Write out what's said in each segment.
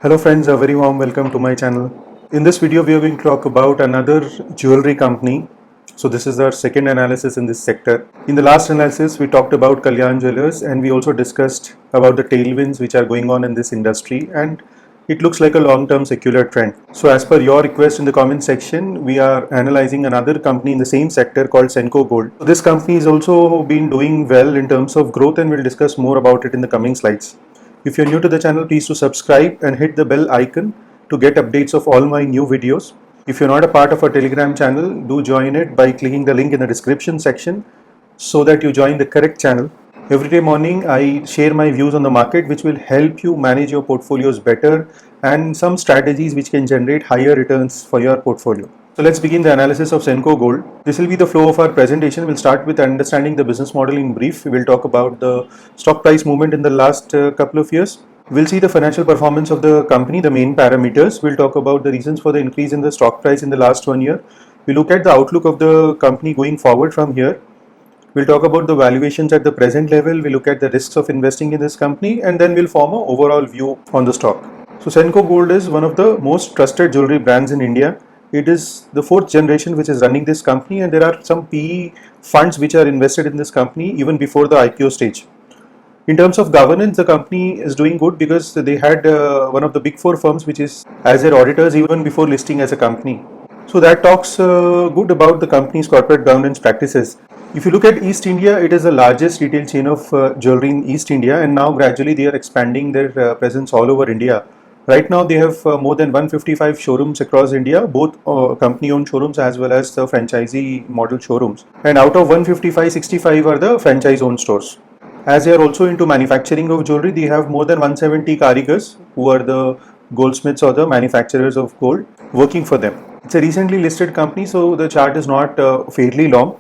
Hello friends, a very warm welcome to my channel. In this video we are going to talk about another jewelry company. So this is our second analysis in this sector. In the last analysis we talked about Kalyan Jewelers and we also discussed about the tailwinds which are going on in this industry, and it looks like a long-term secular trend. So as per your request in the comment section, we are analyzing another company in the same sector called Senco Gold. So this company has also been doing well in terms of growth, and we'll discuss more about it in the coming slides. If you're new to the channel, please do subscribe and hit the bell icon to get updates of all my new videos. If you're not a part of our Telegram channel, do join it by clicking the link in the description section so that you join the correct channel. Every day morning, I share my views on the market, which will help you manage your portfolios better, and some strategies which can generate higher returns for your portfolio. So let's begin the analysis of Senco Gold. This will be the flow of our presentation. We'll start with understanding the business model in brief. We will talk about the stock price movement in the last couple of years. We'll see the financial performance of the company, the main parameters. We'll talk about the reasons for the increase in the stock price in the last 1 year. We'll look at the outlook of the company going forward from here. We'll talk about the valuations at the present level. We'll look at the risks of investing in this company, and then we'll form an overall view on the stock. So Senco Gold is one of the most trusted jewelry brands in India. It is the fourth generation which is running this company, and there are some PE funds which are invested in this company even before the IPO stage. In terms of governance, the company is doing good because they had one of the big four firms which is as their auditors even before listing as a company. So that talks good about the company's corporate governance practices. If you look at East India, it is the largest retail chain of jewelry in East India, and now gradually they are expanding their presence all over India. Right now they have more than 155 showrooms across India, both company-owned showrooms as well as the franchisee model showrooms. And out of 155, 65 are the franchise-owned stores. As they are also into manufacturing of jewelry, they have more than 170 karigars who are the goldsmiths or the manufacturers of gold working for them. It's a recently listed company, so the chart is not fairly long.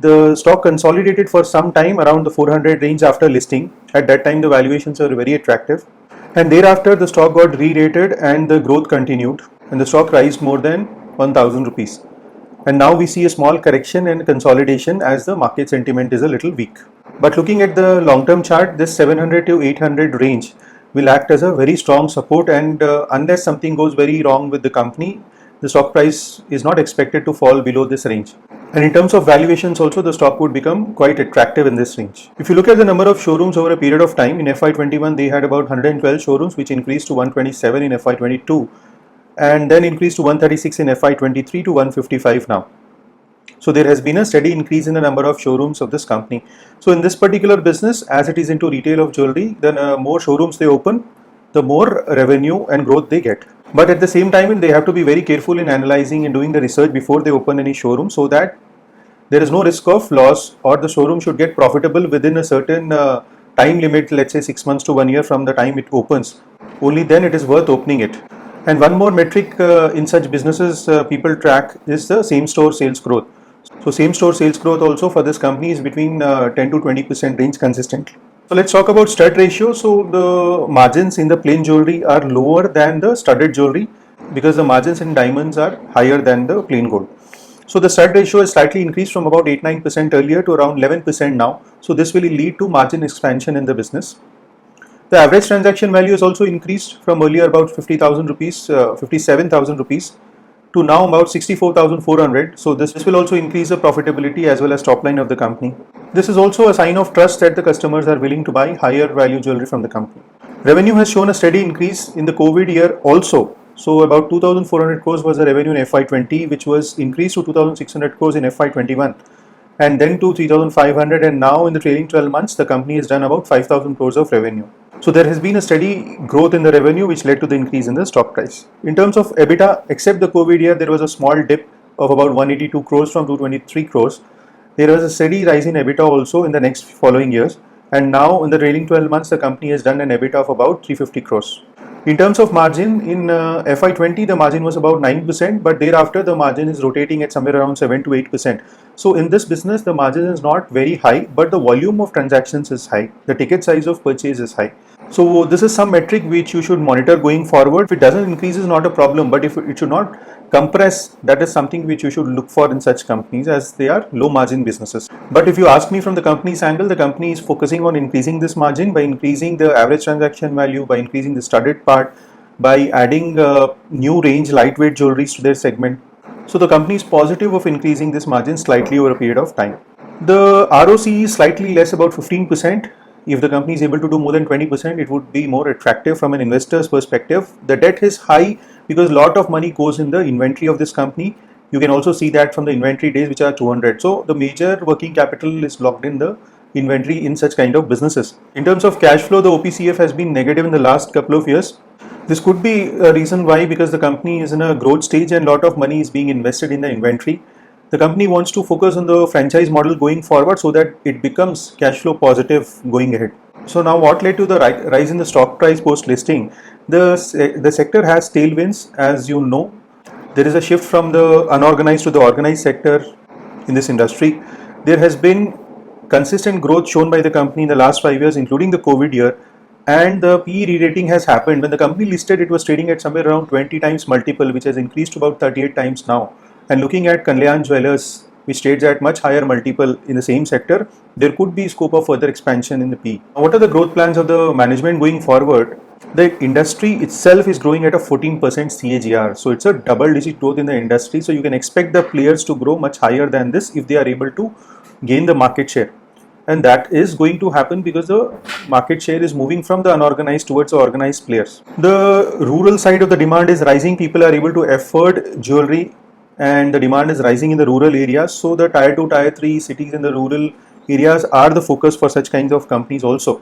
The stock consolidated for some time around the 400 range after listing. At that time the valuations were very attractive, and thereafter the stock got re-rated and the growth continued, and the stock rose more than 1000 rupees. And now we see a small correction and consolidation as the market sentiment is a little weak. But looking at the long-term chart, this 700 to 800 range will act as a very strong support, and unless something goes very wrong with the company, the stock price is not expected to fall below this range. And in terms of valuations also, the stock would become quite attractive in this range. If you look at the number of showrooms over a period of time, in FY21 they had about 112 showrooms, which increased to 127 in FY22, and then increased to 136 in FY23 to 155 now. So there has been a steady increase in the number of showrooms of this company. So in this particular business, as it is into retail of jewelry, then more showrooms they open, the more revenue and growth they get. But at the same time, they have to be very careful in analyzing and doing the research before they open any showroom, so that there is no risk of loss, or the showroom should get profitable within a certain time limit, let's say 6 months to 1 year from the time it opens. Only then it is worth opening it. And one more metric in such businesses people track is the same store sales growth. So same store sales growth also for this company is between 10 to 20% range consistently. So let's talk about stud ratio. So the margins in the plain jewelry are lower than the studded jewelry because the margins in diamonds are higher than the plain gold. So the stud ratio has slightly increased from about 8-9% earlier to around 11% now. So this will lead to margin expansion in the business. The average transaction value has also increased from earlier about 50,000 rupees, 57,000 rupees to now about 64,400. So this will also increase the profitability as well as top line of the company. This is also a sign of trust that the customers are willing to buy higher value jewelry from the company. Revenue has shown a steady increase in the COVID year also. So about 2,400 crores was the revenue in FY20, which was increased to 2,600 crores in FY21, and then to 3,500, and now in the trailing 12 months the company has done about 5,000 crores of revenue. So there has been a steady growth in the revenue, which led to the increase in the stock price. In terms of EBITDA, except the COVID year, there was a small dip of about 182 crores from 223 crores. There was a steady rise in EBITDA also in the next following years, and now in the trailing 12 months the company has done an EBITDA of about 350 crores. In terms of margin, in FY20 the margin was about 9%, but thereafter the margin is rotating at somewhere around 7 to 8%. So in this business the margin is not very high, but the volume of transactions is high, the ticket size of purchase is high. So this is some metric which you should monitor going forward. If it doesn't increase is not a problem, but if it should not compress, that is something which you should look for in such companies, as they are low margin businesses. But if you ask me from the company's angle, the company is focusing on increasing this margin by increasing the average transaction value, by increasing the studded part, by adding new range lightweight jewelries to their segment. So the company is positive of increasing this margin slightly over a period of time. The ROCE is slightly less, about 15%. If the company is able to do more than 20%, it would be more attractive from an investor's perspective. The debt is high because a lot of money goes in the inventory of this company. You can also see that from the inventory days, which are 200. So the major working capital is locked in the inventory in such kind of businesses. In terms of cash flow, the OPCF has been negative in the last couple of years. This could be a reason why, because the company is in a growth stage and a lot of money is being invested in the inventory. The company wants to focus on the franchise model going forward so that it becomes cash flow positive going ahead. So now what led to the rise in the stock price post listing? The sector has tailwinds, as you know. There is a shift from the unorganized to the organized sector in this industry. There has been consistent growth shown by the company in the last 5 years, including the COVID year, and the PE re-rating has happened. When the company listed, it was trading at somewhere around 20 times multiple, which has increased to about 38 times now. And looking at Kalyan Jewellers, which trades at much higher multiple in the same sector, there could be scope of further expansion in the PE. What are the growth plans of the management going forward? The industry itself is growing at a 14% CAGR. So it's a double-digit growth in the industry. So you can expect the players to grow much higher than this if they are able to gain the market share. And that is going to happen because the market share is moving from the unorganized towards the organized players. The rural side of the demand is rising. People are able to afford jewelry and the demand is rising in the rural areas. So the tier 2, tier 3 cities in the rural areas are the focus for such kinds of companies also.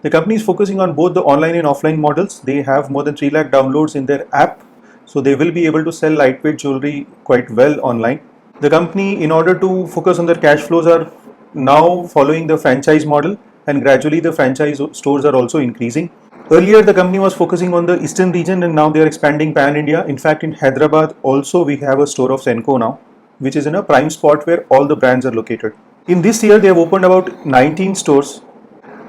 The company is focusing on both the online and offline models. They have more than 3 lakh downloads in their app. So they will be able to sell lightweight jewelry quite well online. The company, in order to focus on their cash flows, are now following the franchise model, and gradually the franchise stores are also increasing. Earlier the company was focusing on the eastern region and now they are expanding pan India. In fact, in Hyderabad also we have a store of Senco now, which is in a prime spot where all the brands are located. In this year they have opened about 19 stores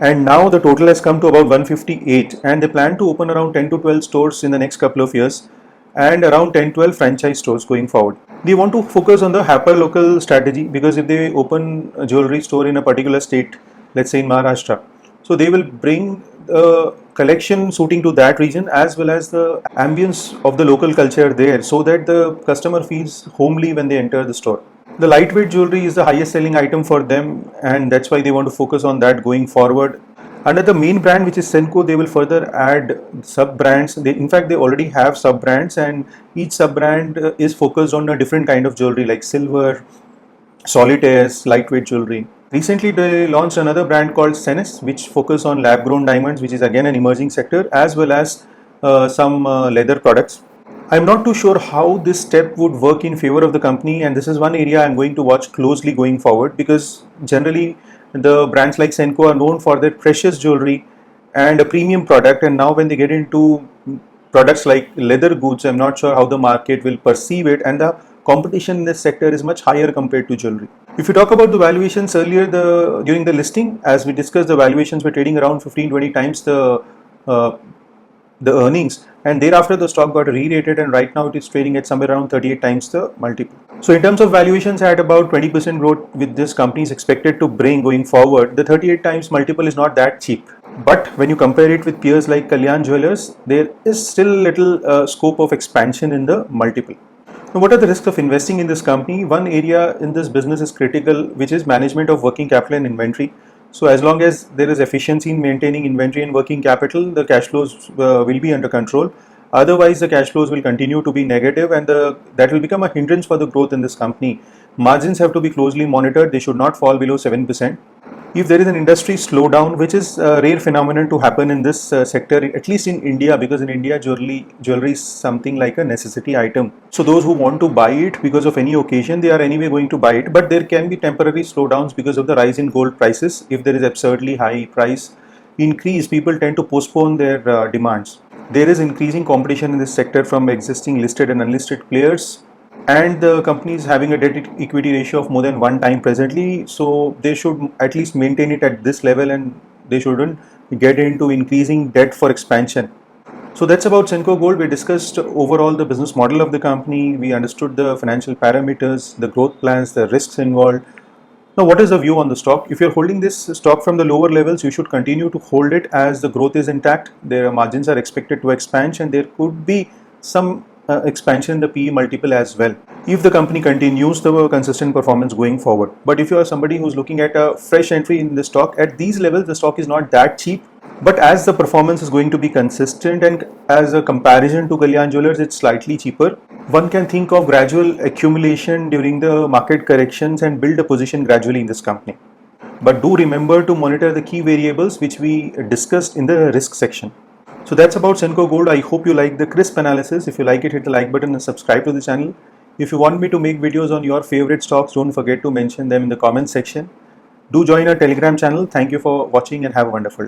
and now the total has come to about 158, and they plan to open around 10 to 12 stores in the next couple of years and around 10-12 franchise stores going forward. They want to focus on the hyper-local strategy, because if they open a jewelry store in a particular state, let's say in Maharashtra, so they will bring the collection suiting to that region as well as the ambience of the local culture there, so that the customer feels homely when they enter the store. The lightweight jewelry is the highest selling item for them, and that's why they want to focus on that going forward. Under the main brand, which is Senco, they will further add sub-brands. In fact, they already have sub-brands, and each sub-brand is focused on a different kind of jewelry like silver, solitaires, lightweight jewelry. Recently, they launched another brand called Senes, which focus on lab-grown diamonds, which is again an emerging sector, as well as some leather products. I'm not too sure how this step would work in favor of the company, and this is one area I'm going to watch closely going forward, because generally the brands like Senco are known for their precious jewelry and a premium product, and now when they get into products like leather goods, I'm not sure how the market will perceive it, and the competition in this sector is much higher compared to jewelry. If you talk about the valuations earlier, during the listing, as we discussed, the valuations were trading around 15-20 times the earnings, and thereafter the stock got re-rated, and right now it is trading at somewhere around 38 times the multiple. So in terms of valuations, at about 20% growth with this company is expected to bring going forward, the 38 times multiple is not that cheap. But when you compare it with peers like Kalyan Jewellers, there is still little scope of expansion in the multiple. Now, what are the risks of investing in this company? One area in this business is critical, which is management of working capital and inventory. So as long as there is efficiency in maintaining inventory and working capital, the cash flows will be under control. Otherwise, the cash flows will continue to be negative, and that will become a hindrance for the growth in this company. Margins have to be closely monitored. They should not fall below 7%. If there is an industry slowdown, which is a rare phenomenon to happen in this sector, at least in India, because in India jewelry is something like a necessity item. So those who want to buy it because of any occasion, they are anyway going to buy it. But there can be temporary slowdowns because of the rise in gold prices. If there is absurdly high price increase, people tend to postpone their demands. There is increasing competition in this sector from existing listed and unlisted players, and the company is having a debt equity ratio of more than 1 time presently, so they should at least maintain it at this level, and they shouldn't get into increasing debt for expansion. So that's about Senco Gold. We discussed overall the business model of the company, we understood the financial parameters, the growth plans, the risks involved. Now, what is the view on the stock? If you're holding this stock from the lower levels, you should continue to hold it as the growth is intact. Their margins are expected to expand, and there could be some expansion in the PE multiple as well if the company continues the consistent performance going forward. But if you are somebody who's looking at a fresh entry in the stock at these levels, the stock is not that cheap. But as the performance is going to be consistent and as a comparison to Kalyan Jewellers, it's slightly cheaper. One can think of gradual accumulation during the market corrections and build a position gradually in this company. But do remember to monitor the key variables which we discussed in the risk section. So that's about Senco Gold. I hope you like the crisp analysis. If you like it, hit the like button and subscribe to the channel. If you want me to make videos on your favorite stocks, don't forget to mention them in the comment section. Do join our Telegram channel. Thank you for watching and have a wonderful day.